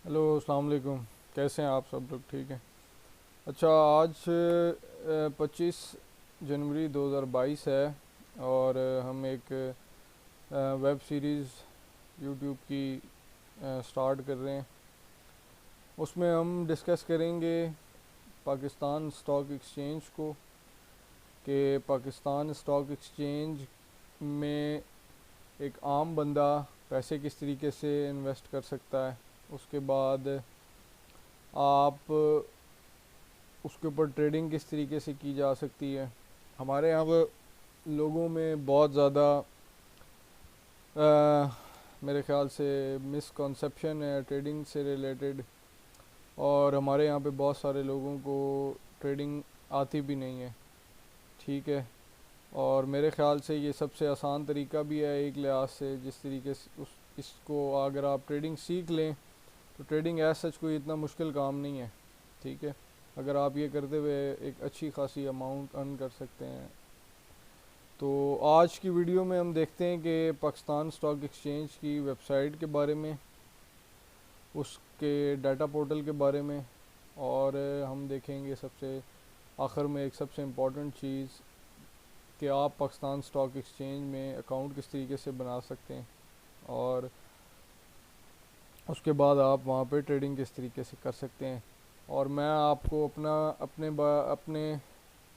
Hello अस्सलाम वालेकुम। कैसे हैं आप सब लोग? ठीक हैं। अच्छा, आज 25 जनवरी 2022 है और हम एक वेब सीरीज़ यूट्यूब की स्टार्ट कर रहे हैं। उसमें हम डिस्कस करेंगे पाकिस्तान स्टॉक एक्सचेंज को, कि पाकिस्तान स्टॉक एक्सचेंज में एक आम बंदा पैसे किस तरीके से इन्वेस्ट कर सकता है। उसके बाद आप उसके ऊपर ट्रेडिंग किस तरीके से की जा सकती है। हमारे यहाँ पर लोगों में बहुत ज़्यादा मेरे ख्याल से मिसकंसेप्शन है ट्रेडिंग से रिलेटेड, और हमारे यहाँ पे बहुत सारे लोगों को ट्रेडिंग आती भी नहीं है। ठीक है। और मेरे ख्याल से ये सबसे आसान तरीका भी है एक लिहाज से, जिस तरीके से उस इसको अगर आप ट्रेडिंग सीख लें तो ट्रेडिंग एज सच कोई इतना मुश्किल काम नहीं है। ठीक है। अगर आप ये करते हुए एक अच्छी खासी अमाउंट अर्न कर सकते हैं। तो आज की वीडियो में हम देखते हैं कि पाकिस्तान स्टॉक एक्सचेंज की वेबसाइट के बारे में, उसके डाटा पोर्टल के बारे में, और हम देखेंगे सबसे आखिर में एक सबसे इम्पॉर्टेंट चीज़ कि आप पाकिस्तान स्टॉक एक्सचेंज में अकाउंट किस तरीके से बना सकते हैं, और उसके बाद आप वहाँ पे ट्रेडिंग किस तरीके से कर सकते हैं। और मैं आपको अपने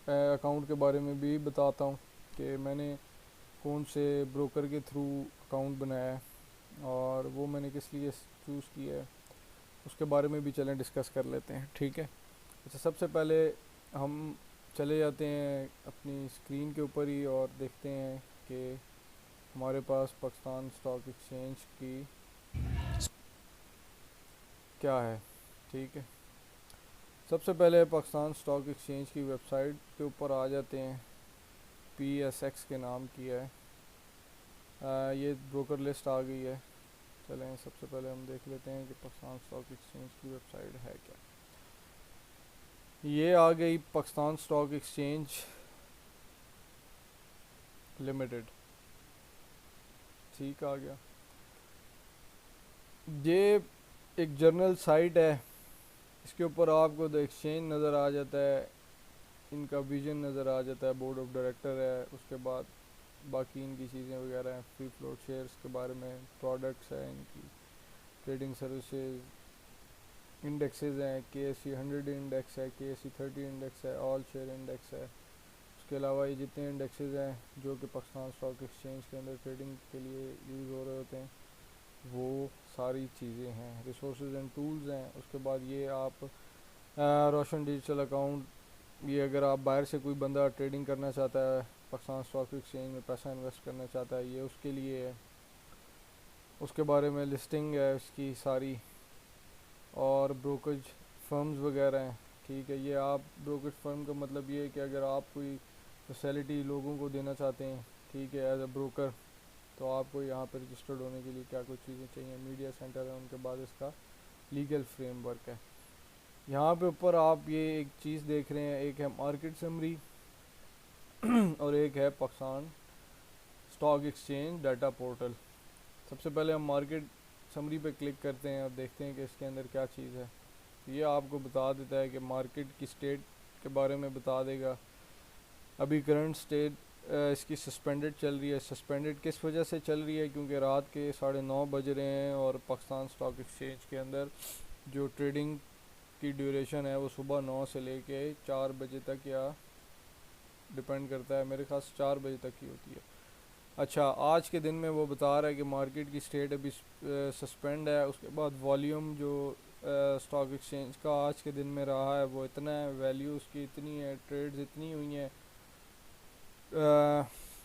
अकाउंट के बारे में भी बताता हूँ कि मैंने कौन से ब्रोकर के थ्रू अकाउंट बनाया है और वो मैंने किस लिए चूज़ किया है। उसके बारे में भी चलें डिस्कस कर लेते हैं। ठीक है। अच्छा, सबसे पहले हम चले जाते हैं अपनी स्क्रीन के ऊपर ही और देखते हैं कि हमारे पास पाकिस्तान स्टॉक एक्सचेंज की क्या है। ठीक है। सबसे पहले पाकिस्तान स्टॉक एक्सचेंज की वेबसाइट के ऊपर आ जाते हैं। PSX के नाम की है। ये ब्रोकर लिस्ट आ गई है। चलें सबसे पहले हम देख लेते हैं कि पाकिस्तान स्टॉक एक्सचेंज की वेबसाइट है क्या। ये आ गई पाकिस्तान स्टॉक एक्सचेंज लिमिटेड। ठीक, आ गया। ये एक जर्नल साइट है। इसके ऊपर आपको द एक्सचेंज नज़र आ जाता है, इनका विजन नज़र आ जाता है, बोर्ड ऑफ डायरेक्टर है, उसके बाद बाकी इनकी चीज़ें वगैरह हैं, फ्री फ्लोट शेयर्स के बारे में, प्रोडक्ट्स हैं इनकी, ट्रेडिंग सर्विसेज, इंडेक्सेस हैं, KSE 100 इंडेक्स है, KSE 30 इंडेक्स है, ऑल शेयर इंडेक्स है। उसके अलावा ये जितने इंडेक्सेस हैं जो कि पाकिस्तान स्टॉक एक्सचेंज के अंदर ट्रेडिंग के लिए यूज़ हो रहे होते हैं, वो सारी चीज़ें हैं। रिसोर्सेज एंड टूल्स हैं। उसके बाद ये आप रोशन डिजिटल अकाउंट, ये अगर आप बाहर से कोई बंदा ट्रेडिंग करना चाहता है, पाकिस्तान स्टॉक एक्सचेंज में पैसा इन्वेस्ट करना चाहता है, ये उसके लिए है। उसके बारे में लिस्टिंग है इसकी सारी, और ब्रोकरेज फर्म्स वगैरह हैं। ठीक है। ये आप ब्रोकरेज फर्म का मतलब ये है कि अगर आप कोई फैसिलिटी लोगों को देना चाहते हैं, ठीक है, एज अ ब्रोकर, तो आपको यहाँ पर रजिस्टर्ड होने के लिए क्या कुछ चीज़ें चाहिए। मीडिया सेंटर है, उनके बाद इसका लीगल फ्रेमवर्क है। यहाँ पे ऊपर आप ये एक चीज़ देख रहे हैं, एक है मार्केट समरी और एक है Pakistan stock exchange data portal. सबसे पहले हम मार्केट समरी पे क्लिक करते हैं और देखते हैं कि इसके अंदर क्या चीज़ है। ये आपको बता देता है कि मार्केट की स्टेट के बारे में बता देगा। अभी करंट स्टेट इसकी सस्पेंडेड चल रही है। सस्पेंडेड किस वजह से चल रही है? क्योंकि रात के 9:30 बज रहे हैं और पाकिस्तान स्टॉक एक्सचेंज के अंदर जो ट्रेडिंग की ड्यूरेशन है वो सुबह 9 से लेके 4 बजे तक, या डिपेंड करता है, मेरे ख्याल से 4 बजे तक की होती है। अच्छा, आज के दिन में वो बता रहा है कि मार्केट की स्टेट अभी सस्पेंड है। उसके बाद वॉल्यूम जो स्टॉक एक्सचेंज का आज के दिन में रहा है वो इतना है, वैल्यू उसकी इतनी है, ट्रेड्स इतनी हुई हैं।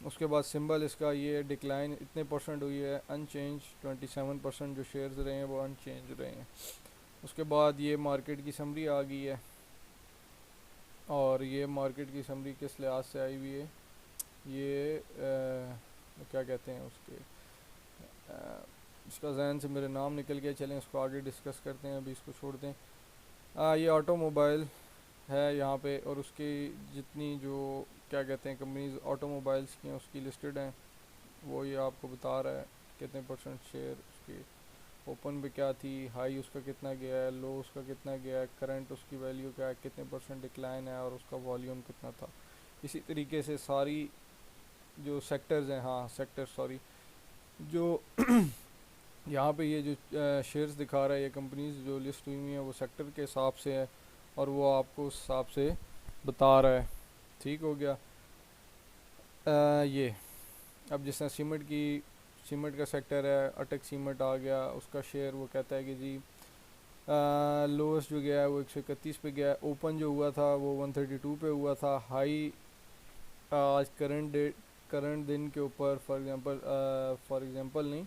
उसके बाद सिंबल इसका ये डिक्लाइन इतने परसेंट हुई है, अनचेंज 27% जो शेयर्स रहे हैं वो अनचेंज रहे हैं। उसके बाद ये मार्केट की समरी आ गई है, और ये मार्केट की समरी किस लिहाज से आई हुई है, ये क्या कहते हैं उसके, इसका जहन से मेरे नाम निकल गया। चलें इसको आगे डिस्कस करते हैं, अभी इसको छोड़ दें। ये ऑटोमोबाइल है यहाँ पे, और उसकी जितनी जो क्या कहते हैं कंपनीज ऑटोमोबाइल्स की हैं उसकी लिस्टेड हैं, वो ये आपको बता रहा है कितने परसेंट शेयर उसकी ओपन पे क्या थी, हाई उसका कितना गया है, लो उसका कितना गया है, करंट उसकी वैल्यू क्या है, कितने परसेंट डिक्लाइन है और उसका वॉल्यूम कितना था। इसी तरीके से सारी जो सेक्टर्स हैं, हाँ सेक्टर सॉरी, जो यहाँ पे ये जो शेयर्स दिखा रहा है, ये कंपनीज जो लिस्ट हुई हुई हैं वो सेक्टर के हिसाब से है और वो आपको उस हिसाब से बता रहा है। ठीक हो गया। ये अब जिस तरह सीमेंट का सेक्टर है, अटक सीमेंट आ गया, उसका शेयर वो कहता है कि जी लोएस्ट जो गया है वो 131 पे गया है, ओपन जो हुआ था वो 132 पे हुआ था, हाई आज करंट दिन के ऊपर फॉर एग्जांपल नहीं,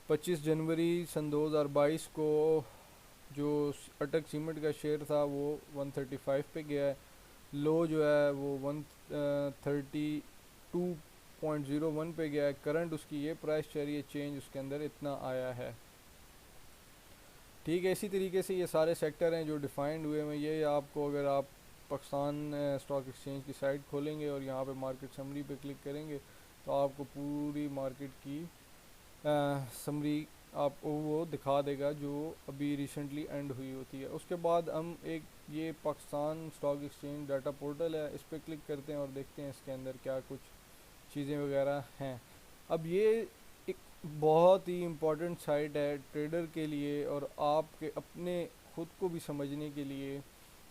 25 जनवरी सन 2022 को जो अटक सीमेंट का शेयर था वो 135 पे गया है, लो जो है वो 132.01 पे गया है, करंट उसकी ये प्राइस चल रही है, चेंज उसके अंदर इतना आया है। ठीक है, इसी तरीके से ये सारे सेक्टर हैं जो डिफाइंड हुए हैं। ये आपको अगर आप पाकिस्तान स्टॉक एक्सचेंज की साइट खोलेंगे और यहाँ पे मार्केट समरी पे क्लिक करेंगे तो आपको पूरी मार्केट की समरी आपको वो दिखा देगा जो अभी रिसेंटली एंड हुई होती है। उसके बाद हम एक ये Pakistan stock exchange data portal है, इस पर क्लिक करते हैं और देखते हैं इसके अंदर क्या कुछ चीज़ें वगैरह हैं। अब ये एक बहुत ही इम्पोर्टेंट साइट है ट्रेडर के लिए और आपके अपने खुद को भी समझने के लिए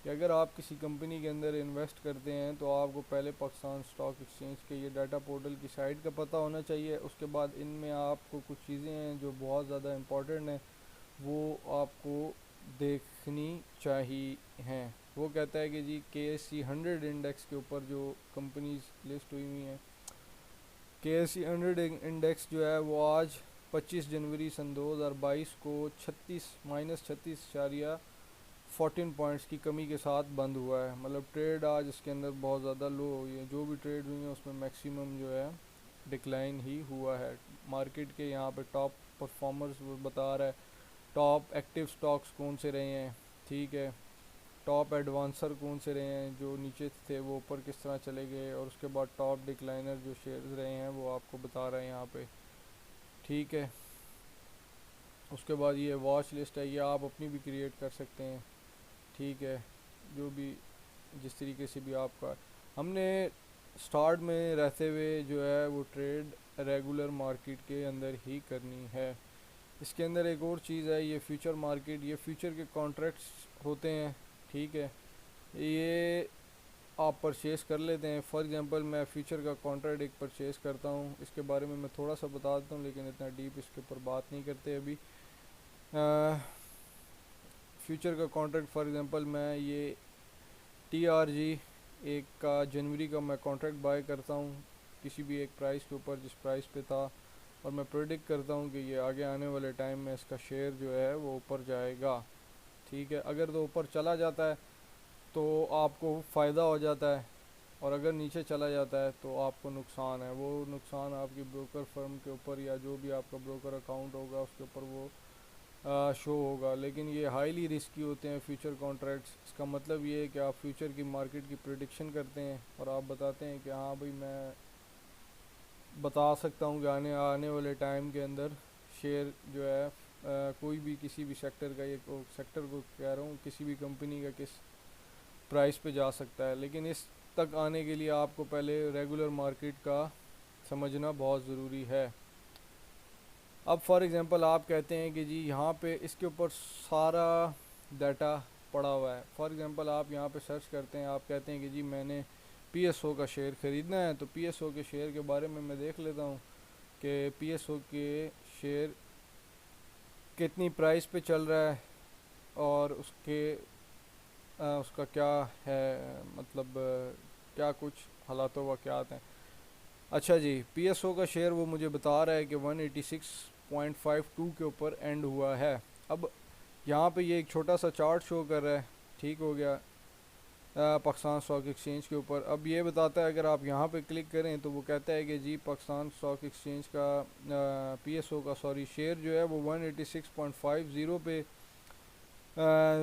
कि अगर आप किसी कंपनी के अंदर इन्वेस्ट करते हैं तो आपको पहले पाकिस्तान स्टॉक एक्सचेंज के ये डाटा पोर्टल की साइट का पता होना चाहिए। उसके बाद इनमें आपको कुछ चीज़ें हैं जो बहुत ज़्यादा इम्पोर्टेंट हैं, वो आपको देखनी चाहिए हैं। वो कहता है कि जी KSE 100 इंडेक्स के ऊपर जो कंपनीज लिस्ट हुई हुई हैं, KSE 100 इंडेक्स जो है वो आज 25 जनवरी सन 2022 को 14 पॉइंट्स की कमी के साथ बंद हुआ है। मतलब ट्रेड आज इसके अंदर बहुत ज़्यादा लो हुई है, जो भी ट्रेड हुई है उसमें मैक्सिमम जो है डिक्लाइन ही हुआ है। मार्केट के यहाँ पे टॉप परफॉर्मर्स वो बता रहा है, टॉप एक्टिव स्टॉक्स कौन से रहे हैं, ठीक है, टॉप एडवांसर कौन से रहे हैं, जो नीचे थे वो ऊपर किस तरह चले गए, और उसके बाद टॉप डिक्लाइनर जो शेयर्स रहे हैं वो आपको बता रहे हैं यहाँ पे। ठीक है, उसके बाद ये वॉच लिस्ट है, ये आप अपनी भी क्रिएट कर सकते हैं। ठीक है, जो भी जिस तरीके से भी आपका, हमने स्टार्ट में रहते हुए जो है वो ट्रेड रेगुलर मार्केट के अंदर ही करनी है। इसके अंदर एक और चीज़ है, ये फ्यूचर मार्केट, ये फ्यूचर के कॉन्ट्रैक्ट्स होते हैं। ठीक है, ये आप परचेज़ कर लेते हैं। फॉर एग्जांपल मैं फ्यूचर का कॉन्ट्रैक्ट एक परचेज़ करता हूँ, इसके बारे में मैं थोड़ा सा बता देता हूँ लेकिन इतना डीप इसके ऊपर बात नहीं करते अभी। फ्यूचर का कॉन्ट्रैक्ट फॉर एग्जांपल मैं ये TRG एक का जनवरी का मैं कॉन्ट्रैक्ट बाय करता हूँ किसी भी एक प्राइस के ऊपर जिस प्राइस पे था, और मैं प्रेडिक्ट करता हूँ कि ये आगे आने वाले टाइम में इसका शेयर जो है वो ऊपर जाएगा। ठीक है, अगर तो ऊपर चला जाता है तो आपको फ़ायदा हो जाता है, और अगर नीचे चला जाता है तो आपको नुकसान है। वो नुकसान आपकी ब्रोकर फर्म के ऊपर या जो भी आपका ब्रोकर अकाउंट होगा उसके ऊपर वो शो होगा। लेकिन ये हाईली रिस्की होते हैं फ्यूचर कॉन्ट्रैक्ट्स। इसका मतलब ये है कि आप फ्यूचर की मार्केट की प्रेडिक्शन करते हैं और आप बताते हैं कि हाँ भाई मैं बता सकता हूँ कि आने आने वाले टाइम के अंदर शेयर जो है कोई भी किसी भी सेक्टर का, ये सेक्टर को कह रहा हूँ, किसी भी कंपनी का किस प्राइस पे जा सकता है। लेकिन इस तक आने के लिए आपको पहले रेगुलर मार्केट का समझना बहुत ज़रूरी है। अब फॉर एग्ज़ाम्पल आप कहते हैं कि जी यहाँ पे इसके ऊपर सारा डाटा पड़ा हुआ है। फॉर एग्ज़ाम्पल आप यहाँ पे सर्च करते हैं, आप कहते हैं कि जी मैंने PSO का शेयर ख़रीदना है, तो PSO के शेयर के बारे में मैं देख लेता हूँ कि PSO के शेयर कितनी प्राइस पे चल रहा है और उसका क्या है, मतलब क्या कुछ हालात वाक़यात हैं। अच्छा जी, PSO का शेयर वो मुझे बता रहा है कि 186.52 के ऊपर एंड हुआ है। अब यहाँ पे ये एक छोटा सा चार्ट शो कर रहा है, ठीक हो गया, पाकिस्तान स्टॉक एक्सचेंज के ऊपर। अब ये बताता है, अगर आप यहाँ पे क्लिक करें तो वो कहता है कि जी पाकिस्तान स्टॉक एक्सचेंज का PSO का शेयर जो है वो 186.50 पे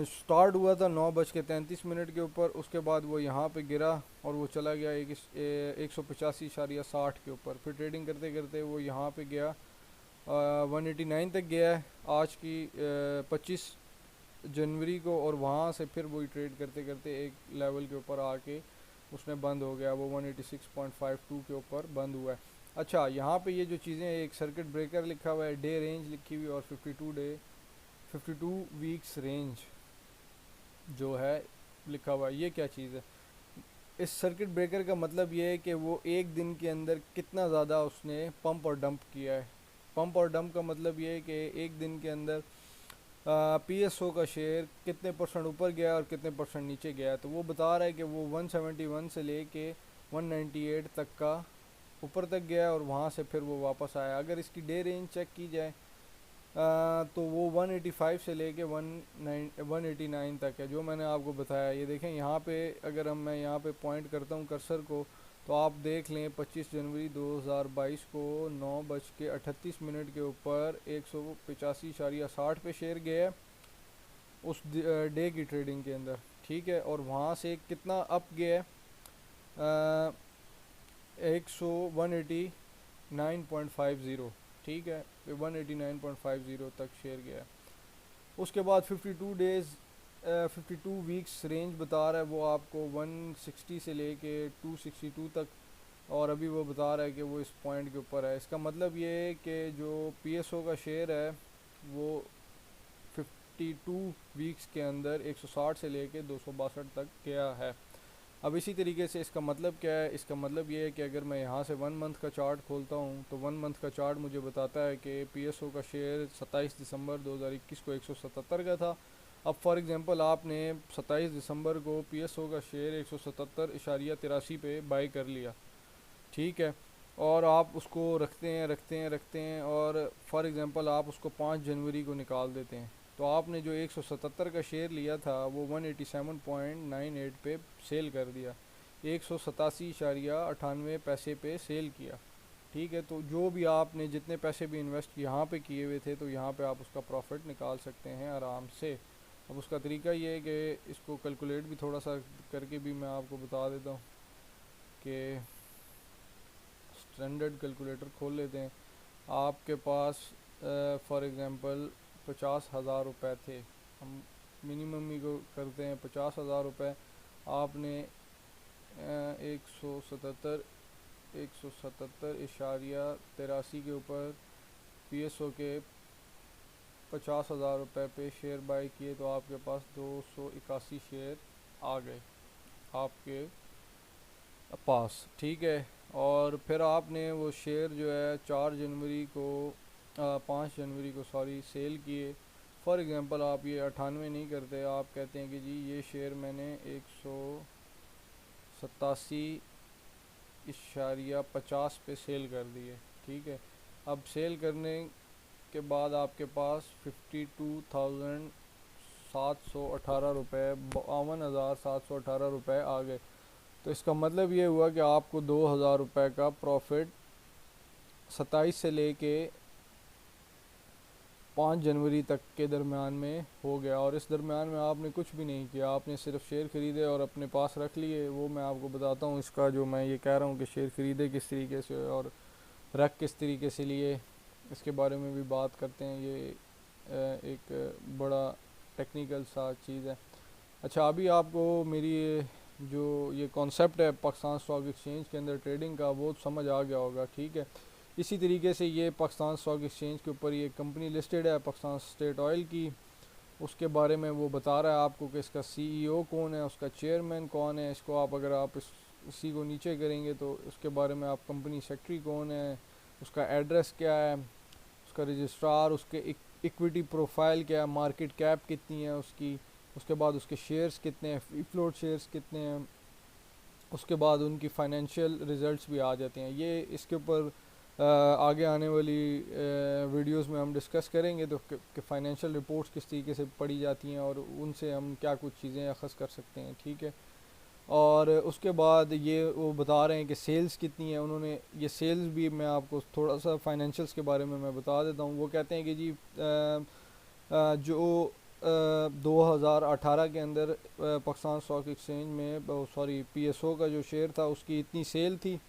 स्टार्ट हुआ था 9:33 के ऊपर। उसके बाद वो यहाँ पे गिरा और वो चला गया 185.60 के ऊपर। फिर ट्रेडिंग करते करते वो यहाँ पे गया 189 तक गया है आज की 25 जनवरी को, और वहाँ से फिर वही ट्रेड करते करते एक लेवल के ऊपर आके उसने बंद हो गया, वो 186.52 के ऊपर बंद हुआ है। अच्छा, यहाँ पे ये जो चीज़ें, एक सर्किट ब्रेकर लिखा हुआ है, डे रेंज लिखी हुई, और 52 वीक्स रेंज जो है लिखा हुआ है, ये क्या चीज़ है? इस सर्किट ब्रेकर का मतलब ये है कि वो एक दिन के अंदर कितना ज़्यादा उसने पंप और डंप किया है। पंप और डंप का मतलब ये है कि एक दिन के अंदर पीएसओ का शेयर कितने परसेंट ऊपर गया और कितने परसेंट नीचे गया। तो वो बता रहा है कि वो 171 से लेके 198 तक का ऊपर तक गया और वहाँ से फिर वो वापस आया। अगर इसकी डे रेंज चेक की जाए तो वो 185 से लेके 189 तक है, जो मैंने आपको बताया। ये देखें यहाँ पे, अगर मैं यहाँ पे पॉइंट करता हूँ कर्सर को, तो आप देख लें 25 जनवरी 2022 को 9:38 के ऊपर 185.60 पे शेयर गया है उस डे की ट्रेडिंग के अंदर, ठीक है। और वहाँ से कितना अप गया है, 189.50, ठीक है, 189.50 तक शेयर गया है। उसके बाद 52 वीक्स रेंज बता रहा है वो आपको 160 से लेके 262 तक, और अभी वो बता रहा है कि वो इस पॉइंट के ऊपर है। इसका मतलब ये है कि जो पीएसओ का शेयर है वो 52 वीक्स के अंदर 160 से लेके 262 तक गया है। अब इसी तरीके से इसका मतलब क्या है? इसका मतलब ये है कि अगर मैं यहाँ से 1 मंथ का चार्ट खोलता हूँ तो 1 मंथ का चार्ट मुझे बताता है कि पीएसओ का शेयर 27 दिसंबर 2021 को 177 का था। अब फॉर एग्जांपल आपने 27 दिसंबर को पीएसओ का शेयर 177.83 पे बाई कर लिया, ठीक है, और आप उसको रखते हैं और फॉर एग्जांपल आप उसको 5 जनवरी को निकाल देते हैं, तो आपने जो 177 का शेयर लिया था वो 187.98 पे सेल कर दिया, 187.98 पैसे पे सेल किया, ठीक है। तो जो भी आपने जितने पैसे भी इन्वेस्ट यहाँ पे किए हुए थे, तो यहाँ पे आप उसका प्रॉफिट निकाल सकते हैं आराम से। अब उसका तरीका ये है कि इसको कैलकुलेट भी थोड़ा सा करके भी मैं आपको बता देता हूँ कि स्टैंडर्ड कैलकुलेटर खोल लेते हैं। आपके पास फॉर एग्ज़ाम्पल 50,000 रुपये थे, हम मिनिमम ही को करते हैं 50,000 रुपये। आपने 177.83 के ऊपर पीएसओ के 50,000 रुपये पे शेयर बाई किए, तो आपके पास 281 शेयर आ गए आपके पास, ठीक है। और फिर आपने वो शेयर जो है 5 जनवरी को सॉरी सेल किए। फॉर एग्ज़ाम्पल आप ये 98 नहीं करते, आप कहते हैं कि जी ये शेयर मैंने 187.50 पे सेल कर दिए, ठीक है। अब सेल करने के बाद आपके पास 52,718 रुपये, 52,718 रुपये आ गए। तो इसका मतलब ये हुआ कि आपको 2,000 रुपये का प्रॉफिट 27 से लेके 5 जनवरी तक के दरमियान में हो गया। और इस दरमियान में आपने कुछ भी नहीं किया, आपने सिर्फ शेयर ख़रीदे और अपने पास रख लिए। वो मैं आपको बताता हूँ इसका, जो मैं ये कह रहा हूँ कि शेयर ख़रीदे किस तरीके से और रख किस तरीके से लिए, इसके बारे में भी बात करते हैं। ये एक बड़ा टेक्निकल सा चीज़ है। अच्छा, अभी आपको मेरी जो ये कॉन्सेप्ट है पाकिस्तान स्टॉक एक्सचेंज के अंदर ट्रेडिंग का, वो समझ आ गया होगा, ठीक है। इसी तरीके से ये पाकिस्तान स्टॉक एक्सचेंज के ऊपर ये कंपनी लिस्टेड है पाकिस्तान स्टेट ऑयल की, उसके बारे में वो बता रहा है आपको कि इसका सीईओ कौन है, उसका चेयरमैन कौन है। इसको आप अगर आप इसी को नीचे करेंगे तो उसके बारे में आप कंपनी सेक्रेटरी कौन है, उसका एड्रेस क्या है, उसका रजिस्ट्रार, उसके इक्विटी प्रोफाइल क्या है, मार्केट कैप कितनी है उसकी, उसके बाद उसके शेयर्स कितने हैं, फ्री फ्लोट शेयर्स कितने हैं, उसके बाद उनकी फाइनेंशियल रिजल्ट्स भी आ जाते हैं। ये इसके ऊपर आगे आने वाली वीडियोस में हम डिस्कस करेंगे तो कि फ़ाइनेंशियल रिपोर्ट्स किस तरीके से पढ़ी जाती हैं और उनसे हम क्या कुछ चीज़ें अखज़ कर सकते हैं, ठीक है। और उसके बाद ये वो बता रहे हैं कि सेल्स कितनी है, उन्होंने ये सेल्स भी, मैं आपको थोड़ा सा फाइनेंशियल्स के बारे में मैं बता देता हूँ। वो कहते हैं कि जी जो 2018 के अंदर पाकिस्तान स्टॉक एक्सचेंज में सॉरी पीएसओ का जो शेयर था उसकी इतनी सेल थी,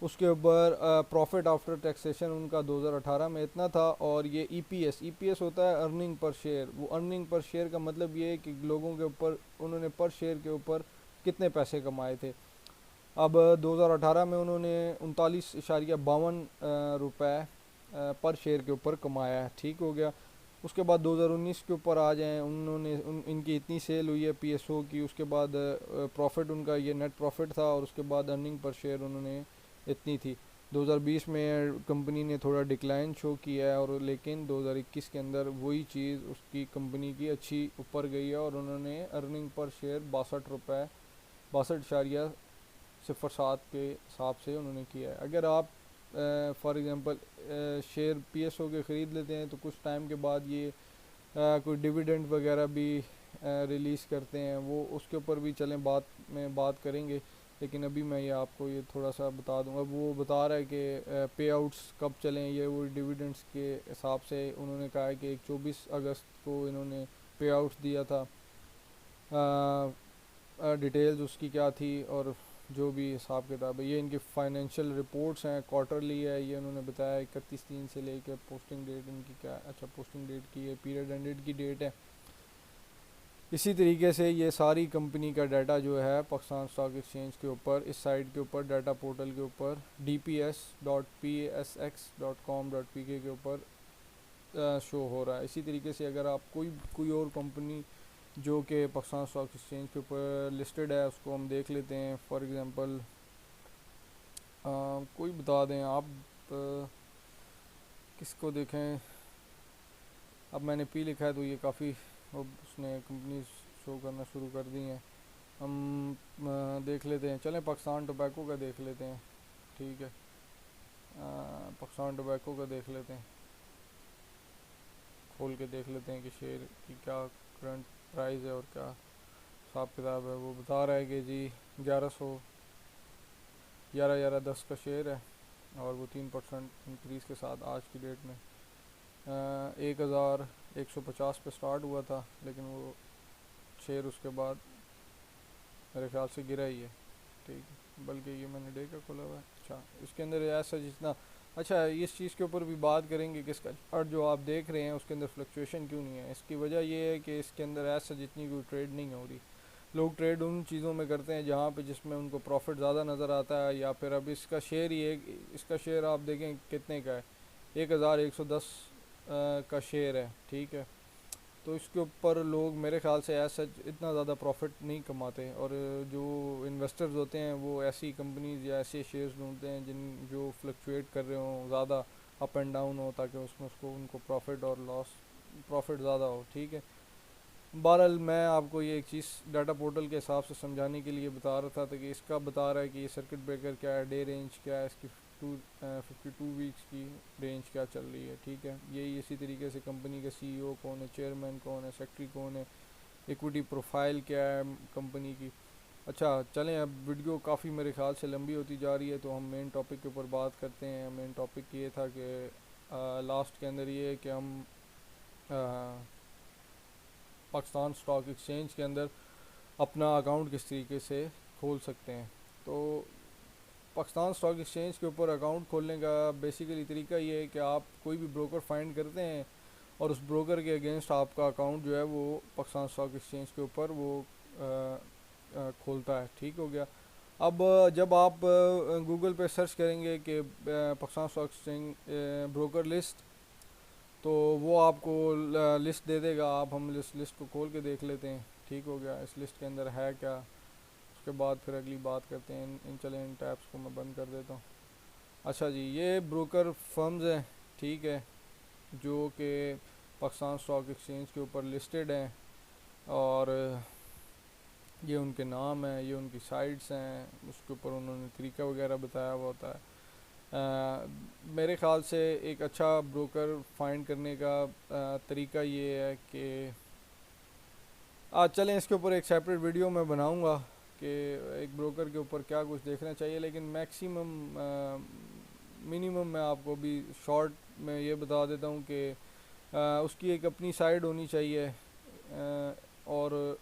उसके ऊपर प्रॉफिट आफ्टर टैक्सेशन उनका 2018 में इतना था। और ये ईपीएस होता है अर्निंग पर शेयर। वो अर्निंग पर शेयर का मतलब ये है कि लोगों के ऊपर उन्होंने पर शेयर के ऊपर कितने पैसे कमाए थे। अब 2018 में उन्होंने 39.52 रुपये पर शेयर के ऊपर कमाया है, ठीक हो गया। उसके बाद 2019 के ऊपर आ जाएं, उन्होंने इनकी इतनी सेल हुई है पीएसओ की, उसके बाद प्रॉफिट उनका ये नेट प्रॉफिट था, और उसके बाद अर्निंग पर शेयर उन्होंने इतनी थी। 2020 में कंपनी ने थोड़ा डिक्लाइन शो किया है, और लेकिन 2021 के अंदर वही चीज़ उसकी कंपनी की अच्छी ऊपर गई है, और उन्होंने अर्निंग पर शेयर 62.07 के हिसाब से उन्होंने किया है। अगर आप फॉर एग्ज़ाम्पल शेयर पीएसओ के ख़रीद लेते हैं तो कुछ टाइम के बाद ये कोई डिविडेंड वगैरह भी रिलीज़ करते हैं, वो उसके ऊपर भी चलें बात करेंगे। लेकिन अभी मैं ये आपको ये थोड़ा सा बता दूंगा। वो बता रहा है कि पे आउट्स कब चलें, ये वो डिविडेंड्स के हिसाब से उन्होंने कहा है कि 24 अगस्त को इन्होंने पे आउट्स दिया था। डिटेल्स उसकी क्या थी और जो भी हिसाब किताब है, ये इनकी फाइनेंशियल रिपोर्ट्स हैं, क्वार्टरली है। ये उन्होंने बताया 31/3 से लेकर पोस्टिंग डेट इनकी क्या, अच्छा पोस्टिंग डेट की है, पीरियड एंडेड की डेट है। इसी तरीके से ये सारी कंपनी का डाटा जो है पाकिस्तान स्टॉक एक्सचेंज के ऊपर, इस साइट के ऊपर, डाटा पोर्टल के ऊपर dps.psx.com.pk के ऊपर शो हो रहा है। इसी तरीके से अगर आप कोई और कंपनी जो कि पाकिस्तान स्टॉक एक्सचेंज के ऊपर लिस्टेड है उसको हम देख लेते हैं। फॉर एग्ज़ाम्पल कोई बता दें आप, किसको देखें। अब मैंने पी लिखा है तो ये काफ़ी, उसने कंपनी शो करना शुरू कर दी हैं। हम देख लेते हैं, चलें पाकिस्तान टोबैको का देख लेते हैं, ठीक है। पाकिस्तान टोबैको का देख लेते हैं, खोल के देख लेते हैं कि शेयर की क्या करंट प्राइस है और क्या हिसाब किताब है। वो बता रहा है कि जी 1110 का शेयर है, और वो 3% इंक्रीज़ के साथ आज की डेट में 1150 पे स्टार्ट हुआ था, लेकिन वो शेयर उसके बाद मेरे ख्याल से गिरा ही है, ठीक है। बल्कि ये मैंने डे का खोला हुआ है। अच्छा, इसके अंदर ऐसा जितना, अच्छा इस चीज़ के ऊपर भी बात करेंगे कि इसका चार्ट जो आप देख रहे हैं उसके अंदर फ्लक्चुएशन क्यों नहीं है। इसकी वजह ये है कि इसके अंदर ऐसा जितनी कोई ट्रेड नहीं हो रही। लोग ट्रेड उन चीज़ों में करते हैं जहाँ पे जिसमें उनको प्रॉफिट ज़्यादा नज़र आता है, या फिर अब इसका शेयर ही है, इसका शेयर आप देखें कितने का है, 1110 का शेयर है, ठीक है। तो इसके ऊपर लोग मेरे ख्याल से ऐसा इतना ज़्यादा प्रॉफिट नहीं कमाते, और जो इन्वेस्टर्स होते हैं वो ऐसी कंपनीज या ऐसे शेयर्स ढूंढते हैं जो फ्लक्चुएट कर रहे हों, ज़्यादा अप एंड डाउन हो, ताकि उसमें उनको प्रॉफिट और लॉस, प्रॉफिट ज़्यादा हो, ठीक है। बहरहाल मैं आपको ये एक चीज़ डाटा पोर्टल के हिसाब से समझाने के लिए बता रहा था कि इसका बता रहा है कि ये सर्किट ब्रेकर क्या है, डे रेंज क्या है, इसकी 52 वीक्स की रेंज क्या चल रही है, ठीक है। यही इसी तरीके से कंपनी के सीईओ कौन है, चेयरमैन कौन है, सेक्रेटरी कौन है, इक्विटी प्रोफाइल क्या है कंपनी की। अच्छा चलें, अब वीडियो काफ़ी मेरे ख्याल से लंबी होती जा रही है, तो हम मेन टॉपिक के ऊपर बात करते हैं। मेन टॉपिक ये था कि लास्ट के अंदर ये है कि हम पाकिस्तान स्टॉक एक्सचेंज के अंदर अपना अकाउंट किस तरीके से खोल सकते हैं। तो पाकिस्तान स्टॉक एक्सचेंज के ऊपर अकाउंट खोलने का बेसिकली तरीका ये है कि आप कोई भी ब्रोकर फाइंड करते हैं, और उस ब्रोकर के अगेंस्ट आपका अकाउंट जो है वो पाकिस्तान स्टॉक एक्सचेंज के ऊपर वो खोलता है, ठीक हो गया। अब जब आप गूगल पे सर्च करेंगे कि Pakistan stock exchange broker list, तो वो आपको लिस्ट दे देगा। आप हम लिस्ट को खोल के देख लेते हैं, ठीक हो गया। इस लिस्ट के अंदर है क्या, उसके बाद फिर अगली बात करते हैं। इन चले इन टैब्स को मैं बंद कर देता हूँ। अच्छा जी, ये ब्रोकर फर्म्स हैं, ठीक है, जो कि पाकिस्तान स्टॉक एक्सचेंज के ऊपर लिस्टेड हैं, और ये उनके नाम हैं, ये उनकी साइट्स हैं, उसके ऊपर उन्होंने तरीका वगैरह बताया हुआ होता है। मेरे ख़्याल से एक अच्छा ब्रोकर फाइंड करने का तरीका ये है कि आज चलें इसके ऊपर एक सेपरेट वीडियो मैं बनाऊंगा कि एक ब्रोकर के ऊपर क्या कुछ देखना चाहिए, लेकिन मैक्सिमम मिनिमम मैं आपको भी शॉर्ट में ये बता देता हूँ कि उसकी एक अपनी साइड होनी चाहिए, और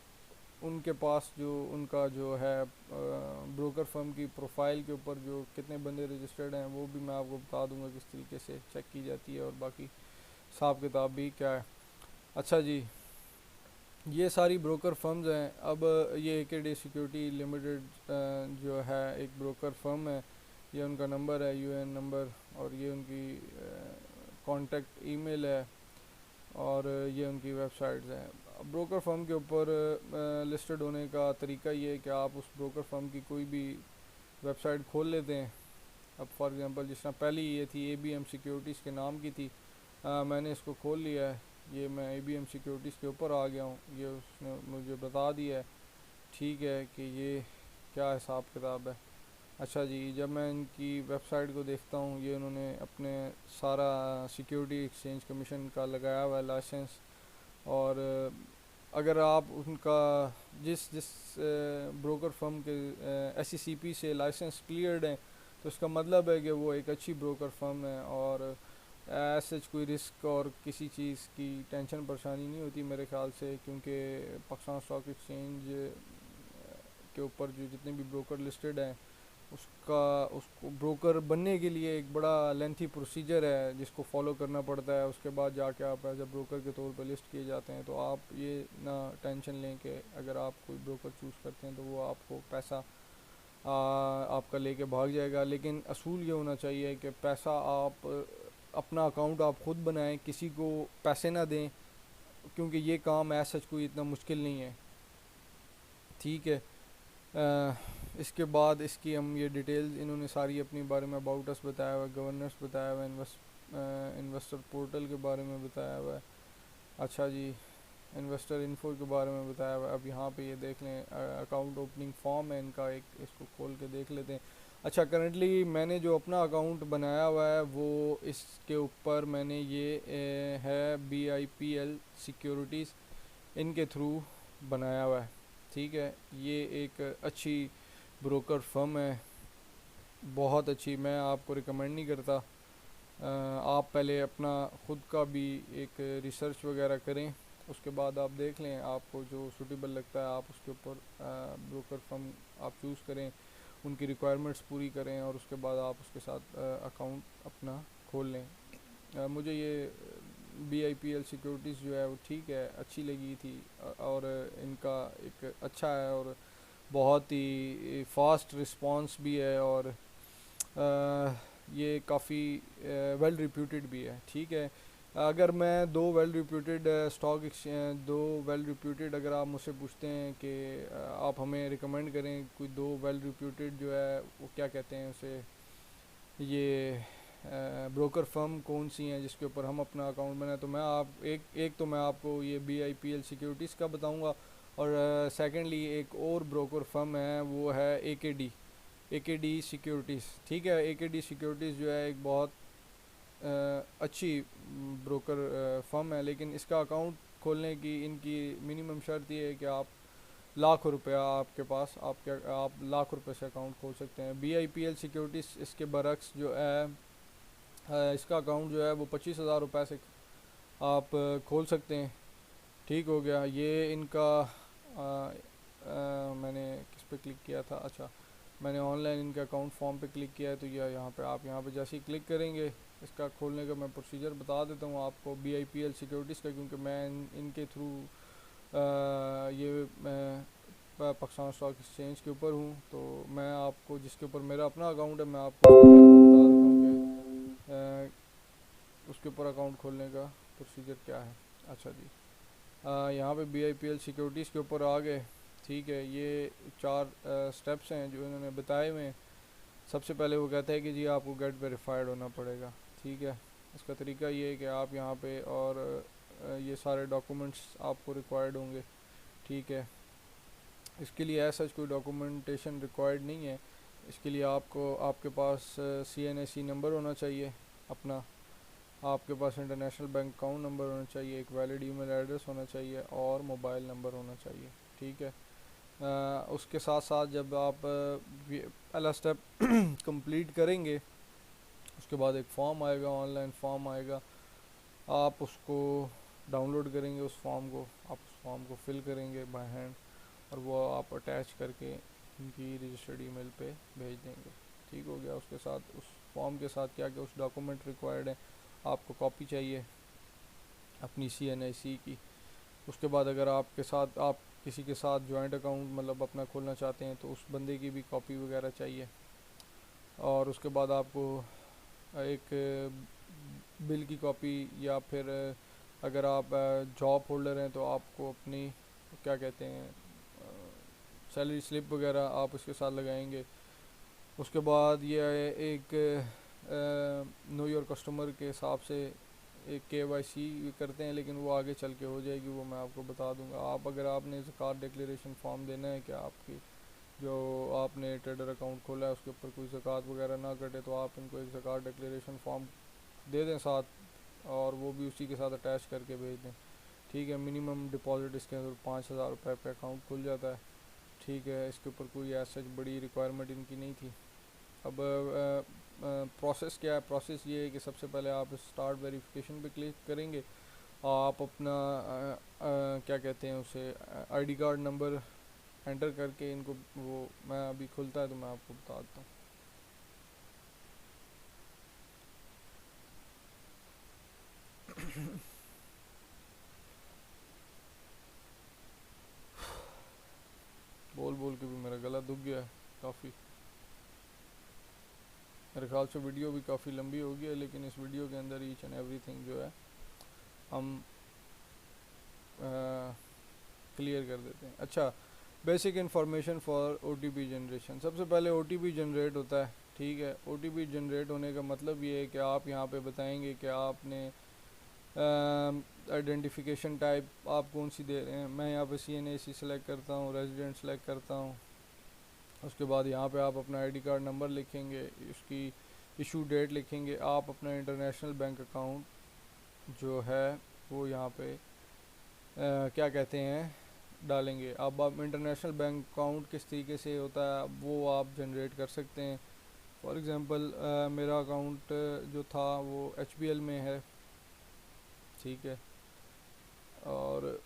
उनके पास जो उनका जो है ब्रोकर फर्म की प्रोफाइल के ऊपर जो कितने बंदे रजिस्टर्ड हैं वो भी मैं आपको बता दूंगा किस तरीके से चेक की जाती है और बाकी हिसाब किताब भी क्या है। अच्छा जी, ये सारी ब्रोकर फर्म्स हैं। अब ये AKD सिक्योरिटी लिमिटेड जो है एक ब्रोकर फर्म है। ये उनका नंबर है, यूएन नंबर, और ये उनकी कॉन्टेक्ट ईमेल है, और ये उनकी वेबसाइट्स हैं। ब्रोकर फर्म के ऊपर लिस्टेड होने का तरीका ये है कि आप उस ब्रोकर फर्म की कोई भी वेबसाइट खोल लेते हैं। अब फॉर एग्जांपल जिस तरह पहली ये थी ABM सिक्योरिटीज़ के नाम की थी, मैंने इसको खोल लिया है। ये मैं ABM सिक्योरिटीज़ के ऊपर आ गया हूँ, ये उसने मुझे बता दिया है ठीक है कि ये क्या हिसाब किताब है। अच्छा जी, जब मैं इनकी वेबसाइट को देखता हूँ, ये उन्होंने अपने सारा सिक्योरिटी एक्सचेंज कमीशन का लगाया हुआ है लाइसेंस। और अगर आप उनका जिस जिस ब्रोकर फर्म के SECP से लाइसेंस क्लियर्ड हैं, तो इसका मतलब है कि वो एक अच्छी ब्रोकर फर्म है, और ऐसे कोई रिस्क और किसी चीज़ की टेंशन परेशानी नहीं होती मेरे ख्याल से, क्योंकि पाकिस्तान स्टॉक एक्सचेंज के ऊपर जो जितने भी ब्रोकर लिस्टेड हैं, उसको ब्रोकर बनने के लिए एक बड़ा लेंथी प्रोसीजर है जिसको फॉलो करना पड़ता है। उसके बाद जाके आप एज अ ब्रोकर के तौर पर लिस्ट किए जाते हैं। तो आप ये ना टेंशन लें कि अगर आप कोई ब्रोकर चूज़ करते हैं तो वो आपको पैसा आपका लेके भाग जाएगा। लेकिन असूल ये होना चाहिए कि पैसा आप अपना अकाउंट आप ख़ुद बनाएं, किसी को पैसे ना दें, क्योंकि ये काम ऐसा कोई इतना मुश्किल नहीं है। ठीक है। इसके बाद इसकी हम ये डिटेल्स इन्होंने सारी अपनी बारे में अबाउट अस बताया हुआ है, गवर्नेंस बताया हुआ है, इन्वेस्टर पोर्टल के बारे में बताया हुआ है। अच्छा जी, इन्वेस्टर इन्फो के बारे में बताया हुआ है। अब यहाँ पे ये देख लें, अकाउंट ओपनिंग फॉर्म है इनका एक, इसको खोल के देख लेते हैं। अच्छा, करंटली मैंने जो अपना अकाउंट बनाया हुआ है वो इसके ऊपर मैंने ये है BIPL सिक्योरिटीज़, इनके थ्रू बनाया हुआ है। ठीक है, ये एक अच्छी ब्रोकर फर्म है, बहुत अच्छी। मैं आपको रिकमेंड नहीं करता, आप पहले अपना ख़ुद का भी एक रिसर्च वगैरह करें, उसके बाद आप देख लें आपको जो सूटेबल लगता है आप उसके ऊपर ब्रोकर फर्म आप चूज़ करें, उनकी रिक्वायरमेंट्स पूरी करें, और उसके बाद आप उसके साथ अकाउंट अपना खोल लें। मुझे ये BIPL सिक्योरिटीज़ जो है वो ठीक है, अच्छी लगी थी, और इनका एक अच्छा है और बहुत ही फास्ट रिस्पांस भी है, और ये काफ़ी वेल रिप्यूटेड भी है। ठीक है, अगर मैं दो वेल रिप्यूटेड स्टॉक एक्सचेंज, दो वेल रिप्यूटेड, अगर आप मुझसे पूछते हैं कि आप हमें रिकमेंड करें कोई दो वेल रिप्यूटेड जो है वो क्या कहते हैं उसे, ये ब्रोकर फर्म कौन सी हैं जिसके ऊपर हम अपना अकाउंट बनाए, तो मैं आप एक तो मैं आपको ये BIPL सिक्योरिटीज़ का बताऊंगा, और सेकेंडली एक और ब्रोकर फर्म है वो है AKD सिक्योरिटीज़। ठीक है, AKD सिक्योरिटीज़ जो है एक बहुत अच्छी ब्रोकर फर्म है, लेकिन इसका अकाउंट खोलने की इनकी मिनिमम शर्त ये है कि आप लाख रुपया आपके पास आप लाख रुपए से अकाउंट खोल सकते हैं। BIPL सिक्योरिटीज़ इसके बरक्स जो है इसका अकाउंट जो है वो 25,000 रुपये से आप खोल सकते हैं। ठीक हो गया, ये इनका मैंने किस पे क्लिक किया था, अच्छा मैंने ऑनलाइन इनके अकाउंट फॉर्म पे क्लिक किया है, तो यह यहाँ पे आप यहाँ पे जैसे ही क्लिक करेंगे इसका खोलने का मैं प्रोसीजर बता देता हूँ आपको BIPL सिक्योरिटीज़ का, क्योंकि मैं इनके थ्रू ये मैं पाकिस्तान स्टॉक एक्सचेंज के ऊपर हूँ, तो मैं आपको जिसके ऊपर मेरा अपना अकाउंट है मैं आपको उसके बारे में बता देता हूँ कि उसके ऊपर अकाउंट खोलने का प्रोसीजर क्या है। अच्छा जी, यहाँ पे BIPL सिक्योरिटीज़ के ऊपर आ गए। ठीक है, ये 4 स्टेप्स हैं जो इन्होंने बताए हुए हैं। सबसे पहले वो कहता है कि जी आपको गेट वेरीफाइड होना पड़ेगा। ठीक है, इसका तरीका ये है कि आप यहाँ पे और ये सारे डॉक्यूमेंट्स आपको रिक्वायर्ड होंगे। ठीक है, इसके लिए ऐसा कोई डॉक्यूमेंटेशन रिक्वायर्ड नहीं है। इसके लिए आपको आपके पास CNAC नंबर होना चाहिए अपना, आपके पास इंटरनेशनल बैंक अकाउंट नंबर होना चाहिए, एक वैलिड ईमेल एड्रेस होना चाहिए, और मोबाइल नंबर होना चाहिए। ठीक है, उसके साथ साथ जब आप पहला स्टेप कंप्लीट करेंगे, उसके बाद एक फॉर्म आएगा, ऑनलाइन फॉर्म आएगा, आप उसको डाउनलोड करेंगे, उस फॉर्म को आप उस फॉर्म को फिल करेंगे बाय हैंड, और वो आप अटैच करके इनकी रजिस्टर्ड ईमेल पे भेज देंगे। ठीक हो गया। उसके साथ उस फॉर्म के साथ क्या क्या उस डॉक्यूमेंट रिक्वायर्ड है, आपको कॉपी चाहिए अपनी CNIC की। उसके बाद अगर आपके साथ आप किसी के साथ जॉइंट अकाउंट मतलब अपना खोलना चाहते हैं तो उस बंदे की भी कॉपी वगैरह चाहिए। और उसके बाद आपको एक बिल की कॉपी, या फिर अगर आप जॉब होल्डर हैं तो आपको अपनी क्या कहते हैं सैलरी स्लिप वगैरह आप उसके साथ लगाएंगे। उसके बाद ये एक नो योर कस्टमर के हिसाब से एक KYC करते हैं, लेकिन वो आगे चल के हो जाएगी, वो मैं आपको बता दूंगा। आप अगर आपने ज़कात डिक्लेरेशन फॉर्म देना है कि आपकी जो आपने ट्रेडर अकाउंट खोला है उसके ऊपर कोई ज़कात वगैरह ना कटे, तो आप इनको एक ज़कात डिक्लेरेशन फॉर्म दे दें साथ, और वो भी उसी के साथ अटैच करके भेज दें। ठीक है। मिनिमम डिपॉजिट इसके अंदर 5,000 रुपये पे अकाउंट खुल जाता है। ठीक है। इसके ऊपर कोई ऐसा बड़ी रिक्वायरमेंट इनकी नहीं थी। अब प्रोसेस क्या है? प्रोसेस ये है कि सबसे पहले आप स्टार्ट वेरिफिकेशन पे क्लिक करेंगे। आप अपना क्या कहते हैं उसे ID कार्ड नंबर एंटर करके इनको, वो मैं अभी खुलता है तो मैं आपको बता देता हूँ। बोल बोल के भी मेरा गला दुख गया है काफ़ी। मेरे ख्याल से वीडियो भी काफ़ी लंबी हो गई है, लेकिन इस वीडियो के अंदर ईच एंड एवरीथिंग जो है हम क्लियर कर देते हैं। अच्छा, basic information for OTP generation. सबसे पहले OTP जनरेट होता है। ठीक है। OTP जनरेट होने का मतलब ये है कि आप यहाँ पे बताएंगे कि आपने आइडेंटिफिकेशन टाइप आप कौन सी दे रहे हैं। मैं यहाँ पे CNAC सेलेक्ट करता हूँ, रेजिडेंट सेलेक्ट करता हूँ। उसके बाद यहाँ पे आप अपना ID कार्ड नंबर लिखेंगे, उसकी इशू डेट लिखेंगे। आप अपना इंटरनेशनल बैंक अकाउंट जो है वो यहाँ पे क्या कहते हैं डालेंगे। अब आप इंटरनेशनल बैंक अकाउंट किस तरीके से होता है वो आप जनरेट कर सकते हैं। फॉर एग्ज़ाम्पल मेरा अकाउंट जो था वो HBL में है। ठीक है। और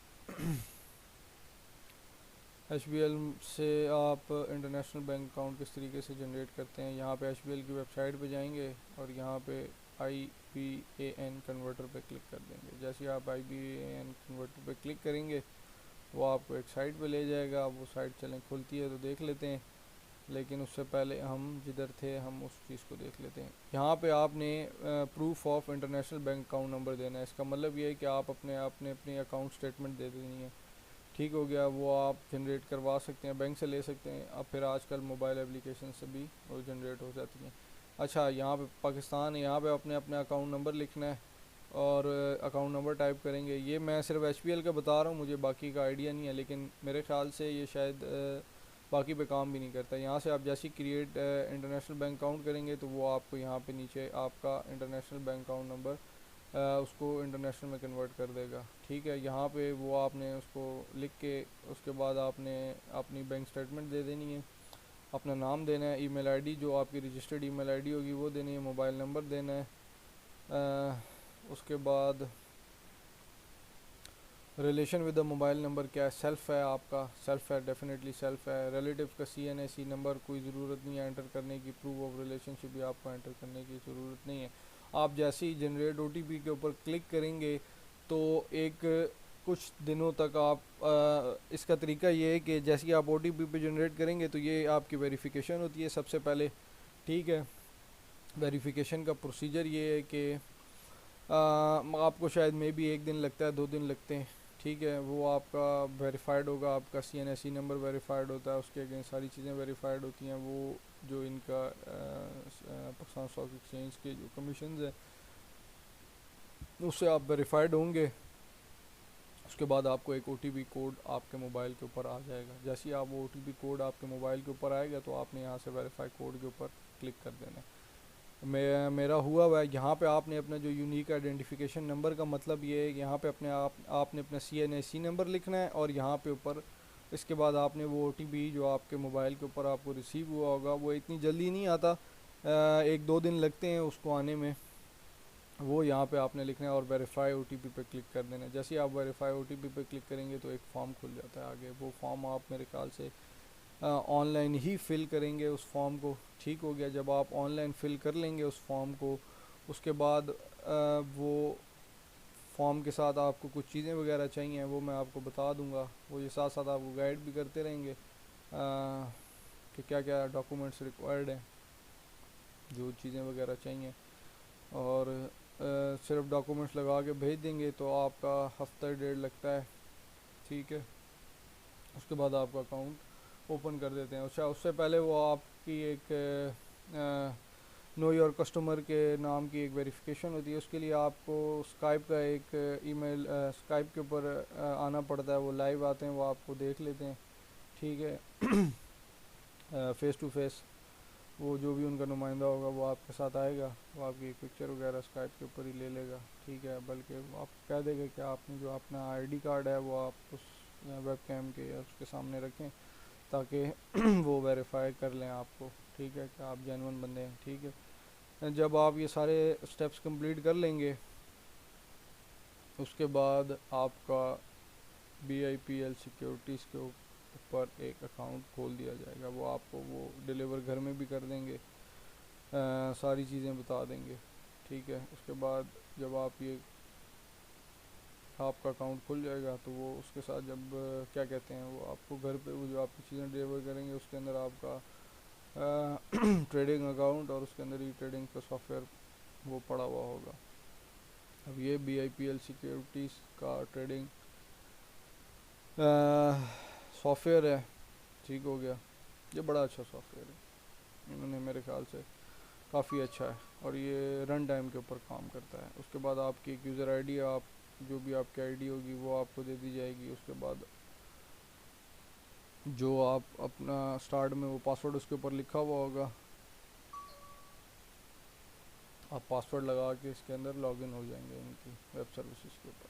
HBL से आप इंटरनेशनल बैंक अकाउंट किस तरीके से जनरेट करते हैं, यहाँ पे HBL की वेबसाइट पे जाएंगे और यहाँ पे IBAN कन्वर्टर पे क्लिक कर देंगे। जैसे ही आप IBAN कन्वर्टर पे क्लिक करेंगे वो आपको एक साइट पे ले जाएगा। आप वो साइट चलें खुलती है तो देख लेते हैं, लेकिन उससे पहले हम जिधर थे हम उस चीज़ को देख लेते हैं। यहाँ पे आपने proof of international bank account number देना है। इसका मतलब ये है कि आप अपनी अकाउंट स्टेटमेंट दे देनी है। ठीक हो गया। वो आप जनरेट करवा सकते हैं, बैंक से ले सकते हैं। अब फिर आजकल मोबाइल एप्लीकेशन से भी वो जनरेट हो जाती हैं। अच्छा, यहाँ पे पाकिस्तान है, यहाँ पे अपने अपना अकाउंट नंबर लिखना है और अकाउंट नंबर टाइप करेंगे। ये मैं सिर्फ HBL का बता रहा हूँ, मुझे बाकी का आइडिया नहीं है, लेकिन मेरे ख्याल से ये शायद बाकी पे काम भी नहीं करता। यहाँ से आप जैसे क्रिएट इंटरनेशनल बैंक अकाउंट करेंगे तो वो आपको यहाँ पे नीचे आपका इंटरनेशनल बैंक अकाउंट नंबर उसको इंटरनेशनल में कन्वर्ट कर देगा। ठीक है। यहाँ पे वो आपने उसको लिख के उसके बाद आपने अपनी बैंक स्टेटमेंट दे देनी है, अपना नाम देना है, ईमेल आईडी जो आपकी रजिस्टर्ड ईमेल आईडी होगी वो देनी है, मोबाइल नंबर देना है। उसके बाद relation with the mobile number क्या है, सेल्फ़ है आपका, सेल्फ़ है, डेफिनेटली सेल्फ़ है। रिलेटिव का CNAC नंबर कोई ज़रूरत नहीं है एंटर करने की। प्रूफ ऑफ रिलेशनशिप भी आपको एंटर करने की ज़रूरत नहीं है। आप जैसे ही जनरेट OTP के ऊपर क्लिक करेंगे तो एक कुछ दिनों तक आप इसका तरीका ये है कि जैसे ही आप OTP पे जनरेट करेंगे तो ये आपकी वेरिफिकेशन होती है सबसे पहले। ठीक है। वेरिफिकेशन का प्रोसीजर ये है कि आपको शायद मे बी 1 दिन लगता है, 2 दिन लगते हैं। ठीक है। वो आपका वेरीफाइड होगा, आपका CNAC नंबर वेरीफाइड होता है, उसके अगेंस्ट सारी चीज़ें वेरीफाइड होती हैं। वो जो इनका पाकिस्तान स्टॉक एक्सचेंज के जो कमीशन है उससे आप वेरीफाइड होंगे। उसके बाद आपको एक OTP कोड आपके मोबाइल के ऊपर आ जाएगा। जैसे ही आप वो OTP कोड आपके मोबाइल के ऊपर आएगा तो आपने यहाँ से वेरीफाई कोड के ऊपर क्लिक कर देना है। मेरा हुआ है। यहाँ पे आपने अपना जो यूनिक आइडेंटिफिकेशन नंबर का मतलब ये है कि यहाँ पे आपने अपना CNAC नंबर लिखना है और यहाँ पे ऊपर इसके बाद आपने वो OTP जो आपके मोबाइल के ऊपर आपको रिसीव हुआ होगा, वो इतनी जल्दी नहीं आता, 1-2 दिन लगते हैं उसको आने में। वो यहाँ पे आपने लिखना है और वेरीफाई ओटीपी पे क्लिक कर देना है। जैसे ही आप वेरीफाई ओटीपी पे क्लिक करेंगे तो एक फॉर्म खुल जाता है आगे। वो फॉर्म आप मेरे ख्याल से ऑनलाइन ही फिल करेंगे उस फॉर्म को। ठीक हो गया। जब आप ऑनलाइन फिल कर लेंगे उस फॉर्म को, उसके बाद वो फॉर्म के साथ आपको कुछ चीज़ें वगैरह चाहिए, वो मैं आपको बता दूंगा। वो ये साथ साथ आपको गाइड भी करते रहेंगे कि क्या क्या डॉक्यूमेंट्स रिक्वायर्ड हैं, जो चीज़ें वगैरह चाहिए। और सिर्फ डॉक्यूमेंट्स लगा के भेज देंगे तो आपका हफ्ता डेढ़ लगता है। ठीक है। उसके बाद आपका अकाउंट ओपन कर देते हैं। अच्छा, उससे पहले वो आपकी एक नो योर कस्टमर के नाम की एक वेरिफिकेशन होती है। उसके लिए आपको स्काइप का एक ईमेल स्काइप के ऊपर आना पड़ता है। वो लाइव आते हैं, वो आपको देख लेते हैं। ठीक है। फेस टू फेस वो जो भी उनका नुमाइंदा होगा वो आपके साथ आएगा, वो आपकी एक पिक्चर वगैरह स्काइप के ऊपर ही ले लेगा। ठीक है। बल्कि वो आपको कह देगा कि आपने जो अपना आईडी कार्ड है वो आप उस वेब कैम के या उसके सामने रखें, ताकि वो वेरीफाई कर लें आपको। ठीक है कि आप जेन्युइन बंदे हैं। ठीक है। जब आप ये सारे स्टेप्स कंप्लीट कर लेंगे, उसके बाद आपका BIPL सिक्योरिटीज़ के ऊपर एक अकाउंट खोल दिया जाएगा। वो आपको वो डिलीवर घर में भी कर देंगे, सारी चीज़ें बता देंगे। ठीक है। उसके बाद जब आप ये आपका अकाउंट खुल जाएगा तो वो उसके साथ जब क्या कहते हैं, वो आपको घर पे वो जो आपकी चीज़ें डिलीवर करेंगे उसके अंदर आपका ट्रेडिंग अकाउंट और उसके अंदर ही ट्रेडिंग का सॉफ्टवेयर वो पड़ा हुआ होगा। अब ये BIPL सिक्योरिटीज़ का ट्रेडिंग सॉफ्टवेयर है। ठीक हो गया। ये बड़ा अच्छा सॉफ्टवेयर है, इन्होंने मेरे ख्याल से काफ़ी अच्छा है और ये रन टाइम के ऊपर काम करता है। उसके बाद आपकी एक यूज़र आईडी, आप जो भी आपकी आईडी होगी वो आपको दे दी जाएगी। उसके बाद जो आप अपना स्टार्ट में वो पासवर्ड उसके ऊपर लिखा हुआ होगा, आप पासवर्ड लगा के इसके अंदर लॉगिन हो जाएंगे इनकी वेब सर्विसेज के ऊपर।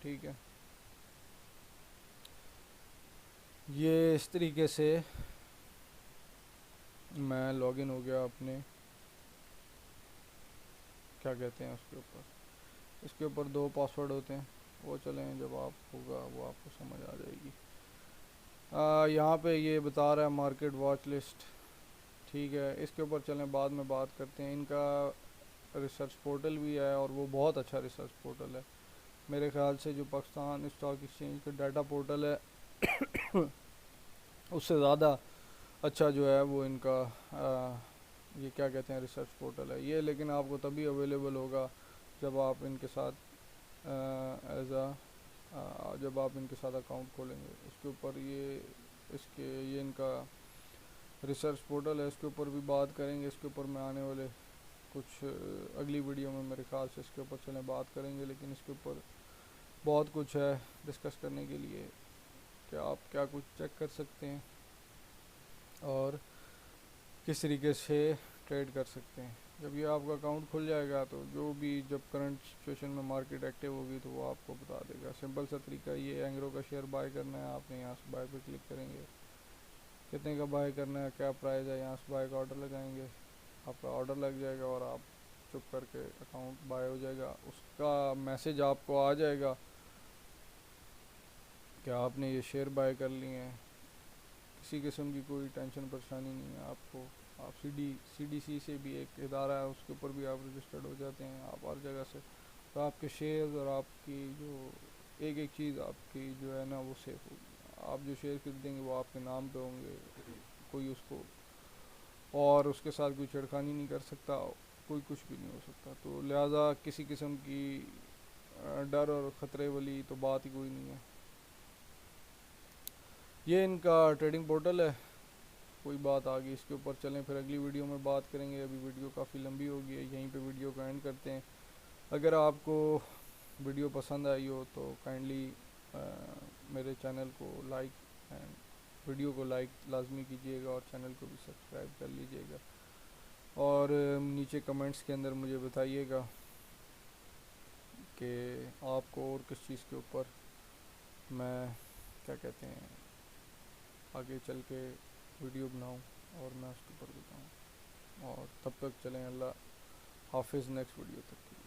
ठीक है। ये इस तरीके से मैं लॉगिन हो गया अपने क्या कहते हैं उसके ऊपर। इसके ऊपर 2 पासवर्ड होते हैं, वो चलें जब आप होगा वो आपको समझ आ जाएगी। यहाँ पे ये बता रहा है मार्केट वॉच लिस्ट। ठीक है। इसके ऊपर चलें बाद में बात करते हैं। इनका रिसर्च पोर्टल भी है और वो बहुत अच्छा रिसर्च पोर्टल है। मेरे ख्याल से जो पाकिस्तान स्टॉक एक्सचेंज का डाटा पोर्टल है उससे ज़्यादा अच्छा जो है वो इनका ये क्या कहते हैं रिसर्च पोर्टल है ये। लेकिन आपको तभी अवेलेबल होगा जब आप इनके साथ एज जब आप इनके साथ अकाउंट खोलेंगे। उसके ऊपर ये इनका रिसर्च पोर्टल है, इसके ऊपर भी बात करेंगे। इसके ऊपर मैं आने वाले कुछ अगली वीडियो में मेरे ख्याल से इसके ऊपर चलें बात करेंगे। लेकिन इसके ऊपर बहुत कुछ है डिस्कस करने के लिए कि आप क्या कुछ चेक कर सकते हैं और किस तरीके से ट्रेड कर सकते हैं। जब ये आपका अकाउंट खुल जाएगा तो जो भी जब करंट सिचुएशन में मार्केट एक्टिव होगी तो वो आपको बता देगा। सिंपल सा तरीका ये एंग्रो का शेयर बाय करना है, आपने यहाँ से बाय पे क्लिक करेंगे, कितने का बाय करना है, क्या प्राइस है, यहाँ से बाय का ऑर्डर लगाएंगे, आपका ऑर्डर लग जाएगा और आप चुप करके अकाउंट बाय हो जाएगा। उसका मैसेज आपको आ जाएगा कि आपने ये शेयर बाय कर लिए हैं। किसी किस्म की कोई टेंशन परेशानी नहीं है आपको। आप CDC से भी एक इदारा है उसके ऊपर भी आप रजिस्टर्ड हो जाते हैं, आप हर जगह से तो आपके शेयर्स और आपकी जो एक एक चीज़ आपकी जो है ना वो सेफ होगी। आप जो शेयर खरीदेंगे वो आपके नाम पे होंगे, कोई उसको और उसके साथ कोई छेड़खानी नहीं कर सकता, कोई कुछ भी नहीं हो सकता। तो लिहाजा किसी किस्म की डर और ख़तरे वाली तो बात ही कोई नहीं है। ये इनका ट्रेडिंग पोर्टल है। कोई बात आ गई इसके ऊपर चलें फिर अगली वीडियो में बात करेंगे। अभी वीडियो काफ़ी लंबी हो गई है, यहीं पे वीडियो को एंड करते हैं। अगर आपको वीडियो पसंद आई हो तो काइंडली मेरे चैनल को लाइक एंड वीडियो को लाइक लाजमी कीजिएगा और चैनल को भी सब्सक्राइब कर लीजिएगा। और नीचे कमेंट्स के अंदर मुझे बताइएगा कि आपको और किस चीज़ के ऊपर मैं क्या कहते हैं आगे चल के वीडियो बनाऊं और मैं उसके ऊपर बताऊं। और तब तक चलें, अल्लाह हाफिज़, नेक्स्ट वीडियो तक के लिए।